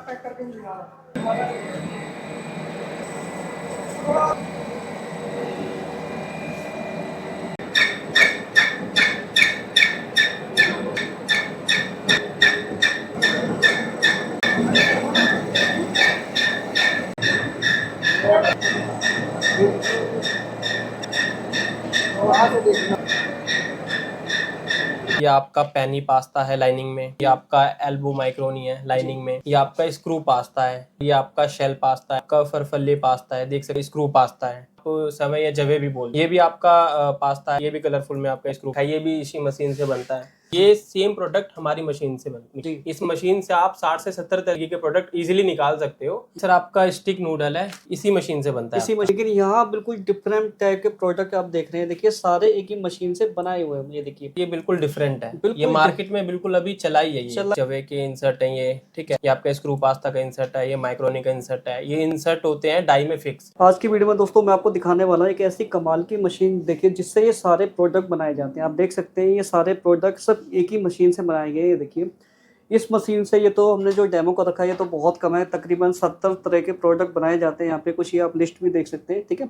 Pack करके नहीं दिखा रहा। ये आपका पेनी पास्ता है लाइनिंग में, ये आपका एल्बो माइक्रोनी है लाइनिंग में, ये आपका स्क्रू पास्ता है, ये आपका शेल पास्ता है, आपका फरफल्ले पास्ता है, देख सकते स्क्रू पास्ता है, आपको समय या जवे भी बोल। ये भी आपका पास्ता है, ये भी कलरफुल में आपका स्क्रू है, ये भी इसी मशीन से बनता है। ये सेम प्रोडक्ट हमारी मशीन से बनती है। इस मशीन से आप 60 से 70 तरीके के प्रोडक्ट इजीली निकाल सकते हो। सर आपका स्टिक नूडल है, इसी मशीन से बनता है इसी मशीन, लेकिन यहाँ बिल्कुल डिफरेंट टाइप के प्रोडक्ट आप देख रहे हैं। देखिए सारे एक ही मशीन से बनाए हुए हैं। ये देखिए ये बिल्कुल डिफरेंट है, बिल्कुल ये मार्केट में बिल्कुल अभी चला ही है। ये जवे के इंसर्ट है ये, ठीक है। ये आपका स्क्रू पास्ता का इंसर्ट है, ये माइक्रोनी का इंसर्ट है। ये इंसर्ट होते हैं डाई में फिक्स। आज की वीडियो में दोस्तों मैं आपको दिखाने वाला हूँ एक ऐसी कमाल की मशीन, देखिए जिससे ये सारे प्रोडक्ट बनाए जाते हैं। आप देख सकते हैं ये सारे प्रोडक्ट सब एक ही मशीन से बनाए गए हैं। ये देखिए इस मशीन से, ये तो हमने जो डेमो को रखा है ये तो बहुत कम है, तकरीबन 70 तरह के प्रोडक्ट बनाए जाते हैं यहाँ पे। कुछ ये आप लिस्ट भी देख सकते हैं, ठीक है।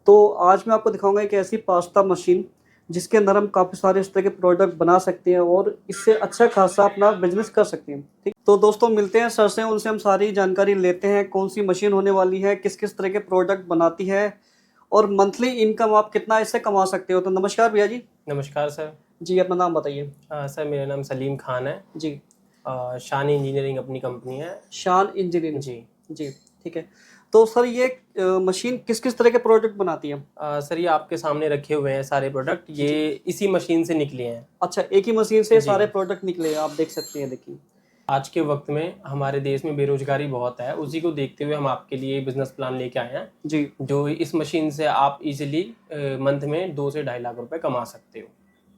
तो आज मैं आपको दिखाऊंगा एक ऐसी पास्ता मशीन जिसके अंदर हम काफ़ी सारे इस तरह के प्रोडक्ट बना सकते हैं और इससे अच्छा खासा अपना बिजनेस कर सकते हैं, ठीक। तो दोस्तों मिलते हैं सर से, उनसे हम सारी जानकारी लेते हैं कौन सी मशीन होने वाली है, किस किस तरह के प्रोडक्ट बनाती है और मंथली इनकम आप कितना इससे कमा सकते हो। तो नमस्कार भैया जी। नमस्कार सर। जी अपना नाम बताइए। सर मेरा नाम सलीम खान है जी। शान इंजीनियरिंग अपनी कंपनी है। शान इंजीनियरिंग जी जी, ठीक है। तो सर ये मशीन किस किस तरह के प्रोडक्ट बनाती है? सर ये आपके सामने रखे हुए हैं सारे प्रोडक्ट, ये इसी मशीन से निकले हैं। अच्छा, एक ही मशीन से सारे प्रोडक्ट निकले हैं, आप देख सकते हैं। देखिए आज के वक्त में हमारे देश में बेरोजगारी बहुत है, उसी को देखते हुए हम आपके लिए बिजनेस प्लान लेके आए हैं जी, जो इस मशीन से आप इजीली मंथ में 2 से 2.5 लाख रुपए कमा सकते हो।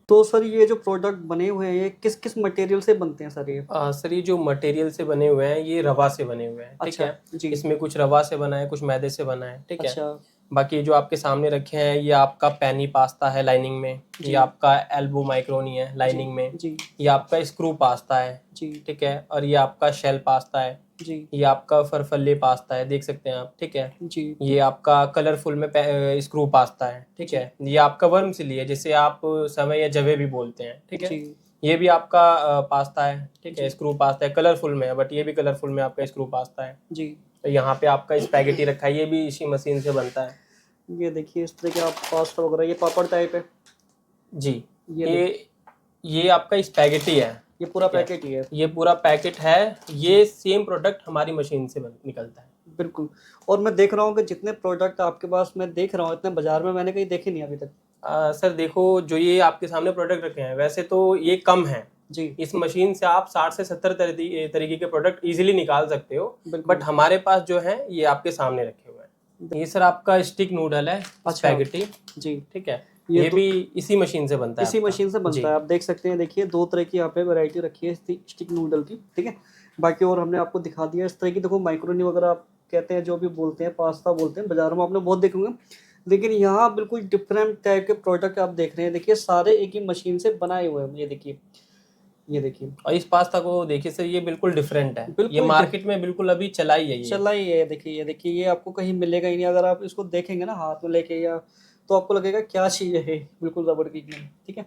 तो सर ये जो प्रोडक्ट बने हुए हैं ये किस किस मटेरियल से बनते हैं सर ये? सर ये जो मटेरियल से बने हुए हैं ये रवा से बने हुए हैं, ठीक अच्छा, है। जी। इसमें कुछ रवा से बना है, कुछ मैदे से बना है, ठीक है। अच्छा, बाकी जो आपके सामने रखे हैं ये आपका पेनी पास्ता है लाइनिंग में, ये आपका एल्बो माइक्रोनी है लाइनिंग में, जी, ये आपका स्क्रू पास्ता है, जी, ठीक है। और ये आपका शेल पास्ता है, जी, ये आपका फरफल्ले पास्ता है, देख सकते हैं आप, ठीक है। जी, ये आपका कलरफुल में स्क्रू पास्ता है, ठीक है। ये आपका वर्मसिली है जिसे आप समय या जवे भी बोलते हैं, ठीक है। जी, ये भी आपका पास्ता है, ठीक है। स्क्रू पास्ता है, कलरफुल में है, बट ये भी कलरफुल में आपका स्क्रू पास्ता है। जी। तो यहाँ पे आपका स्पैगेटी रखा है, ये भी इसी मशीन से बनता है। ये देखिए इस तरह के आप पास्ता वगैरह, ये पापड़ टाइप है। जी। ये ये आपका स्पैगेटी है, ये पूरा ठीक है। पैकेट ही है। ये पूरा पैकेट है, ये सेम प्रोडक्ट हमारी मशीन से निकलता है। बिल्कुल। और मैं देख रहा हूँ कि जितने प्रोडक्ट आपके पास मैं देख रहा हूँ इतने बाजार में मैंने कहीं देखे नहीं अभी तक। सर देखो जो ये आपके सामने प्रोडक्ट रखे हैं वैसे तो ये कम है जी, इस मशीन से आप 60 से 70 तरीके के प्रोडक्ट इजीली निकाल सकते हो, बिल्कुल। बट हमारे पास जो है ये आपके सामने रखे हुए हैं। ये सर आपका स्टिक नूडल है, स्पैगेटी, जी, ठीक है। ये ये भी इसी मशीन से बनता है। इसी मशीन से बनता है, आप देख सकते हैं। देखिए दो तरह की यहाँ पे वैरायटी रखी है स्टिक नूडल की, ठीक है। बाकी और हमने आपको दिखा दिया इस तरह की। देखो माइक्रोनी वगैरह आप कहते हैं, जो भी बोलते हैं, पास्ता बोलते हैं, बाजारों में आपने बहुत देखे होंगे। लेकिन यहाँ बिल्कुल डिफरेंट टाइप के प्रोडक्ट आप देख रहे हैं। देखिए सारे एक ही मशीन से बनाए हुए हैं। ये देखिए, ये देखिए। और इस पास्ता को देखिए सर ये बिल्कुल डिफरेंट है, बिल्कुल ये मार्केट में बिल्कुल अभी चला ही है। ये चला ही है। देखिए ये देखिए, ये आपको कहीं मिलेगा ही नहीं। अगर आप इसको देखेंगे ना हाथ में लेके, या तो आपको लगेगा क्या चीज़ है, बिल्कुल रबड़ की, ठीक है।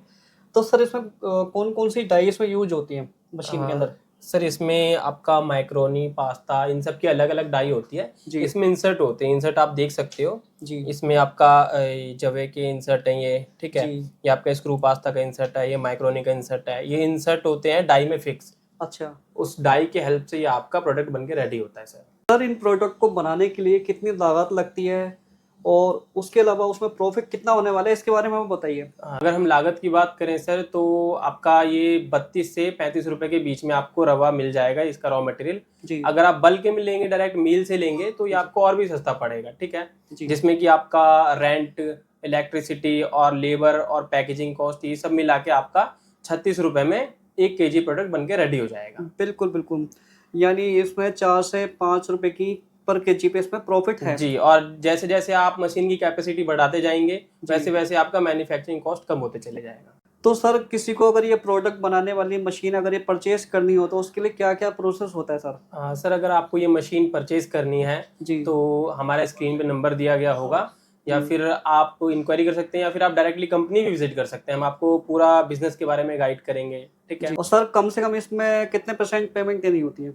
तो सर इसमें कौन कौन सी डाई इसमें यूज होती है मशीन के अंदर? सर इसमें आपका माइक्रोनी पास्ता इन सब की अलग अलग डाई होती है। जी, इसमें इंसर्ट होते हैं, इंसर्ट आप देख सकते हो। जी, इसमें आपका जवे के इंसर्ट है ये, ठीक है। जी। ये आपका स्क्रू पास्ता का इंसर्ट है, ये माइक्रोनी का इंसर्ट है। ये इंसर्ट होते हैं डाई में फिक्स। अच्छा उस डाई के हेल्प से ये आपका प्रोडक्ट बन के रेडी होता है सर। सर, इन प्रोडक्ट को बनाने के लिए कितनी लागत लगती है और उसके अलावा उसमें प्रॉफिट कितना होने वाला है, इसके बारे में हमें बताइए। अगर हम लागत की बात करें सर तो आपका ये 32 से 35 रुपए के बीच में आपको रवा मिल जाएगा, इसका रॉ मटेरियल। जी, अगर आप बल्क में लेंगे, डायरेक्ट मील से लेंगे तो ये आपको और भी सस्ता पड़ेगा, ठीक है। जी, जिसमें कि आपका रेंट, इलेक्ट्रिसिटी और लेबर और पैकेजिंग कॉस्ट ये सब मिला के आपका 36 रुपए में 1 kg प्रोडक्ट बन के रेडी हो जाएगा। बिल्कुल बिल्कुल। यानी इसमें 4 से 5 रुपए की पर केजी पे इसमें प्रॉफिट है। जी, और जैसे जैसे आप मशीन की कैपेसिटी बढ़ाते जाएंगे वैसे वैसे आपका मैन्युफैक्चरिंग कॉस्ट कम होते चले जाएगा। तो सर किसी को अगर ये प्रोडक्ट बनाने वाली मशीन अगर ये परचेज करनी हो तो उसके लिए क्या क्या प्रोसेस होता है सर? सर अगर आपको ये मशीन परचेज करनी है जी। तो हमारे स्क्रीन पे नंबर दिया गया होगा, या जी। फिर आप इंक्वायरी कर सकते हैं, या फिर आप डायरेक्टली कंपनी भी विजिट कर सकते हैं। हम आपको पूरा बिजनेस के बारे में गाइड करेंगे, ठीक है। और सर कम से कम इसमें कितने % पेमेंट देनी होती है?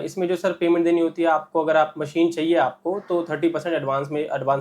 इसमें जो सर पेमेंट देनी होती है आपको, अगर आप मशीन चाहिए आपको तो 30% एडवांस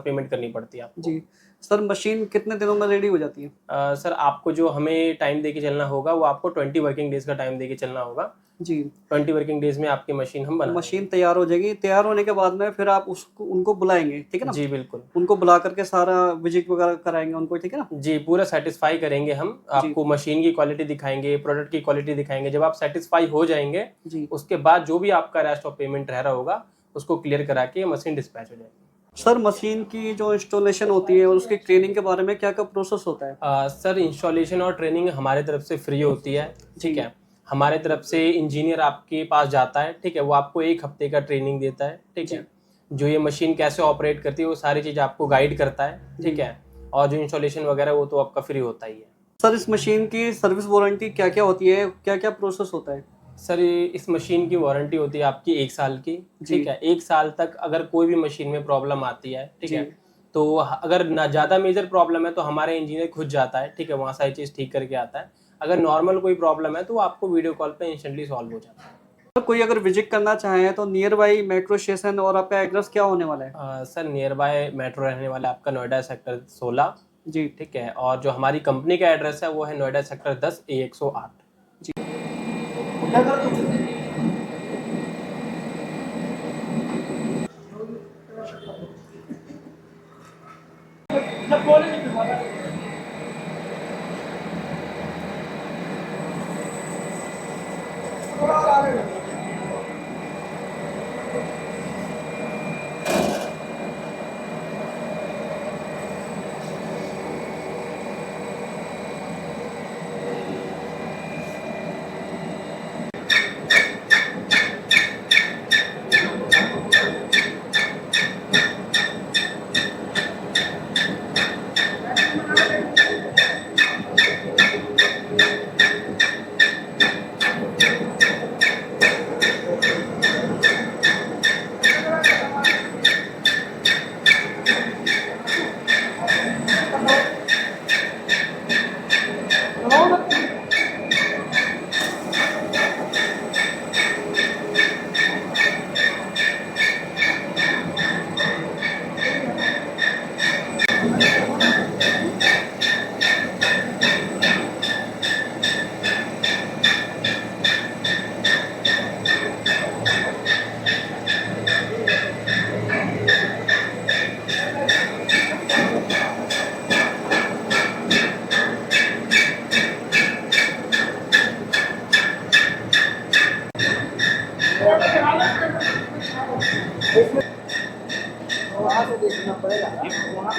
पेमेंट करनी पड़ती है आपको। जी। सर मशीन कितने दिनों में रेडी हो जाती है? सर आपको जो हमें टाइम देके चलना होगा वो आपको 20 वर्किंग डेज का टाइम देके चलना होगा। जी। 20 वर्किंग डेज में आपकी मशीन हम बना मशीन तैयार हो जाएगी, तैयार होने के बाद में फिर आप उसको उनको बुलाएंगे, ठीक है ना? जी बिल्कुल। उनको बुला करके सारा विजिट वगैरह कराएंगे उनको, ठीक है ना? जी पूरा सेटिस्फाई करेंगे हम, आपको मशीन की क्वालिटी दिखाएंगे, प्रोडक्ट की क्वालिटी दिखाएंगे। जब आप सेटिस्फाई हो जाएंगे जी। उसके बाद जो भी आपका रेस्ट ऑफ पेमेंट रह रहा होगा उसको क्लियर करा के मशीन डिस्पैच हो जाएगी। सर मशीन की जो इंस्टॉलेशन होती है और उसकी ट्रेनिंग के बारे में क्या क्या प्रोसेस होता है? सर इंस्टॉलेशन और ट्रेनिंग हमारे तरफ से फ्री होती है, ठीक है। हमारे तरफ से इंजीनियर आपके पास जाता है, ठीक है, वो आपको 1 हफ्ते का ट्रेनिंग देता है, ठीक है। जो ये मशीन कैसे ऑपरेट करती है वो सारी चीज़ आपको गाइड करता है, ठीक है। और जो इंस्टॉलेशन वगैरह वो तो आपका फ्री होता ही है। सर इस मशीन की सर्विस वारंटी क्या क्या होती है, क्या क्या प्रोसेस होता है? सर इस मशीन की वारंटी होती है आपकी 1 साल की, ठीक है। 1 साल तक अगर कोई भी मशीन में प्रॉब्लम आती है, ठीक है, तो अगर ना ज़्यादा मेजर प्रॉब्लम है तो हमारे इंजीनियर खुद जाता है, ठीक है, वहाँ सारी चीज़ ठीक करके आता है। अगर नॉर्मल कोई प्रॉब्लम है तो आपको वीडियो कॉल पे इंस्टेंटली सॉल्व हो जाता है। सर कोई अगर विजिट करना चाहे तो नियर बाई मेट्रो स्टेशन और आपका एड्रेस क्या होने वाला है? सर नियर बाय मेट्रो रहने वाला है आपका नोएडा सेक्टर 16, जी। ठीक है। और जो हमारी कंपनी का एड्रेस है वो है नोएडा सेक्टर 10 A108। जी। वहाँ से देखना पड़ेगा वहाँ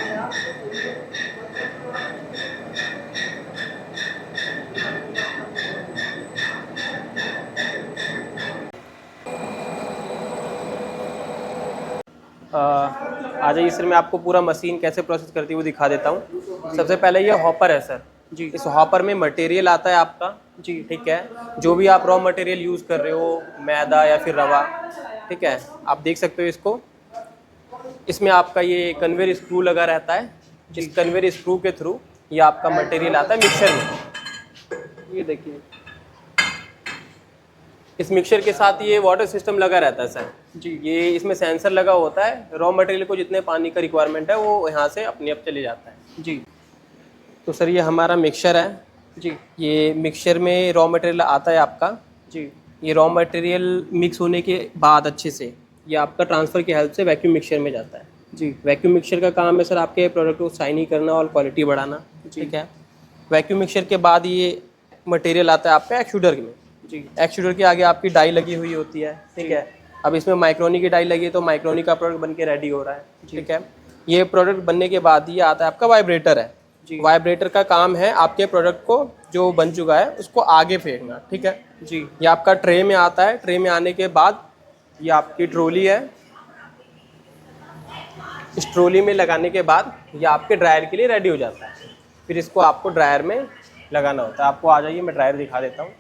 आ जाइए सर, मैं आपको पूरा मशीन कैसे प्रोसेस करती है वो दिखा देता हूँ। सबसे पहले ये हॉपर है सर जी। इस हॉपर में मटेरियल आता है आपका, जी। ठीक है। जो भी आप रॉ मटेरियल यूज़ कर रहे हो, मैदा या फिर रवा, ठीक है, आप देख सकते हो इसको। इसमें आपका ये कन्वेयर स्क्रू लगा रहता है। इस कन्वेयर स्क्रू के थ्रू ये आपका मटेरियल आता है मिक्सर में। ये देखिए इस मिक्सर के साथ ये वाटर सिस्टम लगा रहता है सर जी। ये इसमें सेंसर लगा होता है। रॉ मटेरियल को जितने पानी का रिक्वायरमेंट है वो यहाँ से अपने आप चले जाता है जी। तो सर ये हमारा मिक्सर है जी। ये मिक्सचर में रॉ मटेरियल आता है आपका जी। ये रॉ मटेरियल मिक्स होने के बाद अच्छे से ये आपका ट्रांसफ़र की हेल्प से वैक्यूम मिक्सचर में जाता है जी। वैक्यूम मिक्सचर का काम है सर आपके प्रोडक्ट को शाइनी करना और क्वालिटी बढ़ाना, ठीक है। वैक्यूम मिक्सचर के बाद ये मटेरियल आता है आपका एक्सट्रूडर में जी। एक्सट्रूडर के आगे आपकी डाई लगी हुई होती है, ठीक है। अब इसमें माइक्रोनी की डाई लगी है तो माइक्रोनी का प्रोडक्ट बन के रेडी हो रहा है, ठीक है। ये प्रोडक्ट बनने के बाद ये आता है आपका वाइब्रेटर है। वाइब्रेटर का काम है आपके प्रोडक्ट को जो बन चुका है उसको आगे फेंकना, ठीक है जी। ये आपका ट्रे में आता है। ट्रे में आने के बाद ये आपकी ट्रॉली है। इस ट्रॉली में लगाने के बाद ये आपके ड्रायर के लिए रेडी हो जाता है। फिर इसको आपको ड्रायर में लगाना होता है। आपको आ जाइए, मैं ड्रायर दिखा देता हूँ।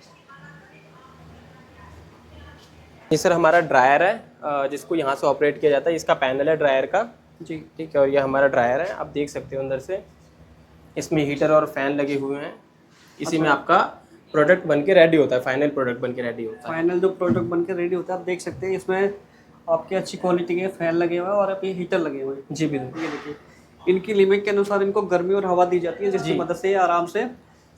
ये सर हमारा ड्रायर है जिसको यहाँ से ऑपरेट किया जाता है। इसका पैनल है ड्रायर का जी। ठीक है, और ये हमारा ड्रायर है। आप देख सकते हो अंदर से इसमें हीटर और फैन लगे हुए हैं। इसी में आपका प्रोडक्ट बन के रेडी होता है, फाइनल प्रोडक्ट बन के रेडी होता है। फाइनल जो प्रोडक्ट बन के रेडी होता है, आप देख सकते हैं इसमें आपके अच्छी क्वालिटी के फैन लगे हुए हैं और आप ये हीटर लगे हुए हैं। जी बिल्कुल। ये देखिए, इनकी लिमिट के अनुसार इनको गर्मी और हवा दी जाती है, जिसकी मदद से ये आराम से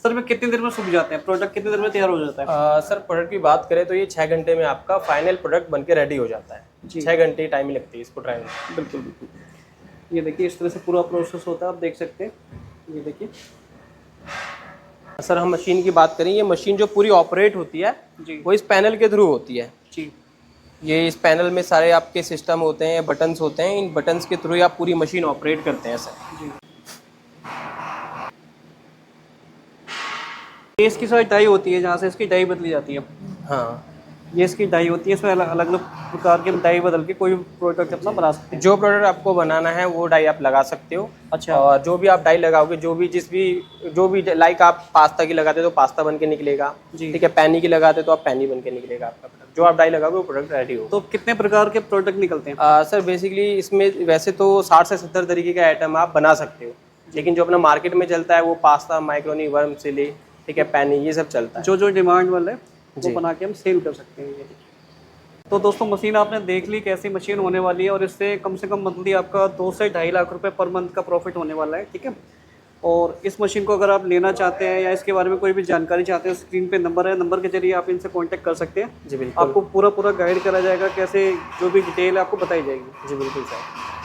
सर में कितनी देर में सूख जाते हैं, प्रोडक्ट कितनी देर में तैयार हो जाता है? सर प्रोडक्ट की बात करें तो ये 6 घंटे में आपका फाइनल प्रोडक्ट बन के रेडी हो जाता है। जी। 6 घंटे टाइम लगती है इसको ड्राई में। बिल्कुल बिल्कुल। ये देखिए इस तरह से पूरा प्रोसेस होता है, आप देख सकते हैं। ये देखिए सर हम मशीन की बात करें, ये मशीन जो पूरी ऑपरेट होती है जी। वो इस पैनल के थ्रू होती है। जी। ये इस पैनल में सारे आपके सिस्टम होते हैं, बटन्स होते हैं। इन बटन्स के थ्रू ही आप पूरी मशीन ऑपरेट करते हैं सर। जी। ये इसकी सारी डाई होती है, जहाँ से इसकी डाई बदली जाती है। हाँ, ये इसकी डाई होती है, इसमें अलग अलग प्रकार के डाई बदल के कोई प्रोडक्ट अपना बना सकते हैं। जो प्रोडक्ट आपको बनाना है वो डाई आप लगा सकते हो। अच्छा। और जो भी आप डाई लगाओगे, जो भी लाइक आप पास्ता की लगाते हो तो पास्ता बन के निकलेगा। जी। ठीक है, पैनी की लगाते हो तो आप पैनी बन के निकलेगा आपका प्रोडक्ट। जो आप डाई लगाओगे वो प्रोडक्ट रेडी हो। तो कितने प्रकार के प्रोडक्ट निकलते हैं? सर बेसिकली इसमें वैसे तो 60 से 70 तरीके का आइटम आप बना सकते हो, लेकिन जो अपना मार्केट में चलता है वो पास्ता, माइक्रोनी, वर्मसिली, ठीक है, पैनी, ये सब चलता है। जो डिमांड वाला है वो जी। बना के हम सेल कर सकते हैं। ये देखिए। तो दोस्तों मशीन आपने देख ली कैसी मशीन होने वाली है, और इससे कम से कम मंथली आपका 2 से 2.5 लाख रुपए पर मंथ का प्रॉफिट होने वाला है। ठीक है। और इस मशीन को अगर आप लेना चाहते हैं या इसके बारे में कोई भी जानकारी चाहते हैं, स्क्रीन पे नंबर है, नंबर के जरिए आप इनसे कांटेक्ट कर सकते हैं। जी बिल्कुल। आपको पूरा गाइड करा जाएगा, कैसे जो भी डिटेल है आपको बताई जाएगी। जी बिल्कुल सर।